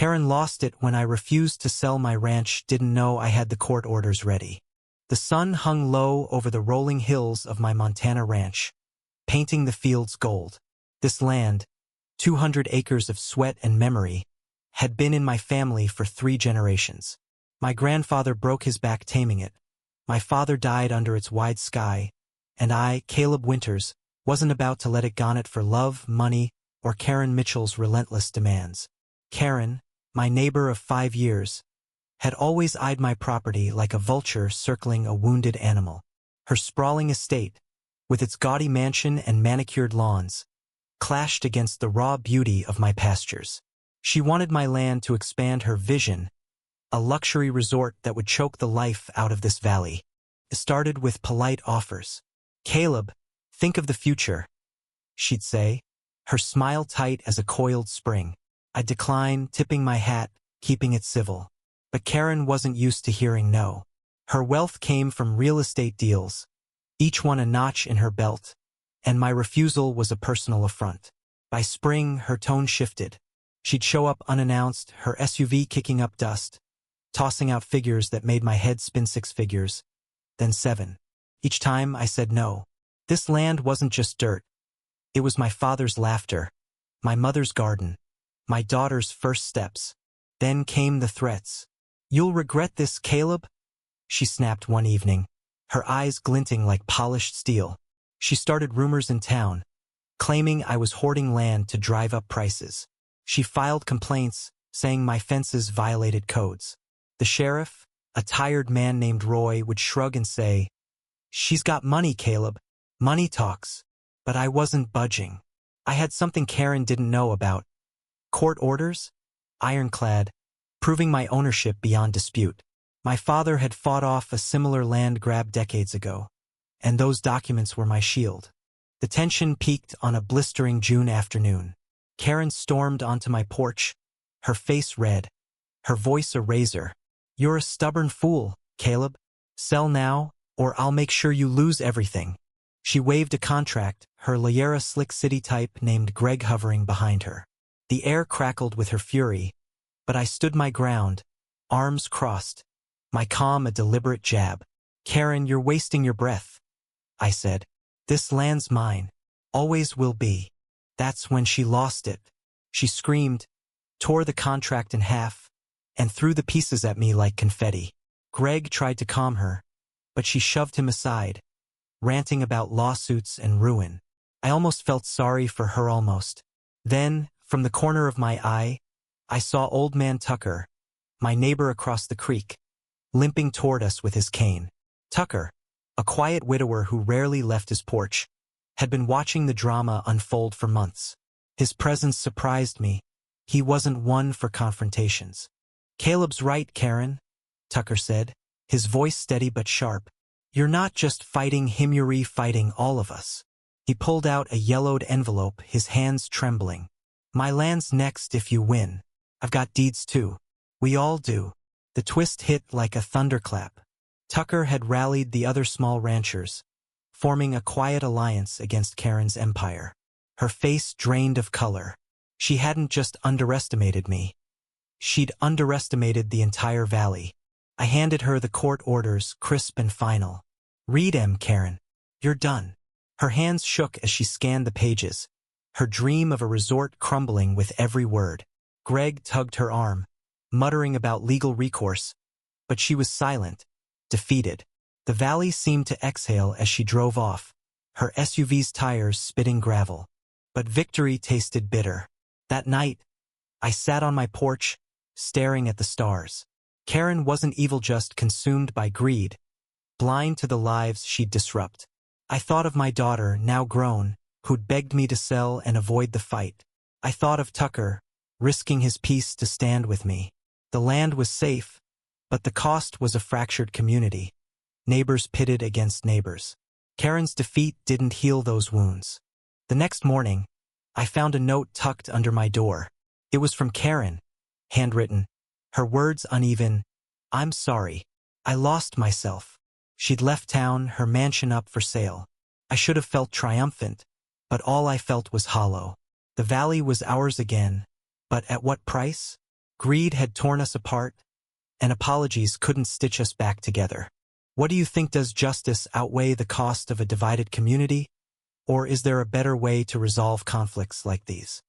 Karen lost it when I refused to sell my ranch, didn't know I had the court orders ready. The sun hung low over the rolling hills of my Montana ranch, painting the fields gold. This land, 200 acres of sweat and memory, had been in my family for 3 generations. My grandfather broke his back taming it. My father died under its wide sky, and I, Caleb Winters, wasn't about to let it gone it for love, money, or Karen Mitchell's relentless demands. Karen, my neighbor of 5 years, had always eyed my property like a vulture circling a wounded animal. Her sprawling estate, with its gaudy mansion and manicured lawns, clashed against the raw beauty of my pastures. She wanted my land to expand her vision, a luxury resort that would choke the life out of this valley. It started with polite offers. "Caleb, think of the future," she'd say, her smile tight as a coiled spring. I'd decline, tipping my hat, keeping it civil. But Karen wasn't used to hearing no. Her wealth came from real estate deals, each one a notch in her belt, and my refusal was a personal affront. By spring, her tone shifted. She'd show up unannounced, her SUV kicking up dust, tossing out figures that made my head spin 6 figures, then 7. Each time I said no. This land wasn't just dirt. It was my father's laughter, my mother's garden, my daughter's first steps. Then came the threats. "You'll regret this, Caleb," she snapped one evening, her eyes glinting like polished steel. She started rumors in town, claiming I was hoarding land to drive up prices. She filed complaints, saying my fences violated codes. The sheriff, a tired man named Roy, would shrug and say, "She's got money, Caleb. Money talks." But I wasn't budging. I had something Karen didn't know about. Court orders? Ironclad, proving my ownership beyond dispute. My father had fought off a similar land grab decades ago, and those documents were my shield. The tension peaked on a blistering June afternoon. Karen stormed onto my porch, her face red, her voice a razor. "You're a stubborn fool, Caleb. Sell now, or I'll make sure you lose everything." She waved a contract, her Lyera slick city type named Greg hovering behind her. The air crackled with her fury, but I stood my ground, arms crossed, my calm a deliberate jab. "Karen, you're wasting your breath," I said. "This land's mine. Always will be." That's when she lost it. She screamed, tore the contract in half, and threw the pieces at me like confetti. Greg tried to calm her, but she shoved him aside, ranting about lawsuits and ruin. I almost felt sorry for her almost. Then, from the corner of my eye, I saw Old Man Tucker, my neighbor across the creek, limping toward us with his cane. Tucker, a quiet widower who rarely left his porch, had been watching the drama unfold for months. His presence surprised me. He wasn't one for confrontations. "Caleb's right, Karen," Tucker said, his voice steady but sharp. "You're not just fighting him, you're fighting all of us." He pulled out a yellowed envelope, his hands trembling. "My land's next if you win. I've got deeds too. We all do." The twist hit like a thunderclap. Tucker had rallied the other small ranchers, forming a quiet alliance against Karen's empire. Her face drained of color. She hadn't just underestimated me. She'd underestimated the entire valley. I handed her the court orders, crisp and final. "Read 'em, Karen. You're done." Her hands shook as she scanned the pages, her dream of a resort crumbling with every word. Greg tugged her arm, muttering about legal recourse, but she was silent, defeated. The valley seemed to exhale as she drove off, her SUV's tires spitting gravel. But victory tasted bitter. That night, I sat on my porch, staring at the stars. Karen wasn't evil, just consumed by greed, blind to the lives she'd disrupt. I thought of my daughter, now grown, who'd begged me to sell and avoid the fight. I thought of Tucker, risking his peace to stand with me. The land was safe, but the cost was a fractured community. Neighbors pitted against neighbors. Karen's defeat didn't heal those wounds. The next morning, I found a note tucked under my door. It was from Karen, handwritten, her words uneven. "I'm sorry. I lost myself." She'd left town, her mansion up for sale. I should have felt triumphant, but all I felt was hollow. The valley was ours again, but at what price? Greed had torn us apart, and apologies couldn't stitch us back together. What do you think? Does justice outweigh the cost of a divided community? Or is there a better way to resolve conflicts like these?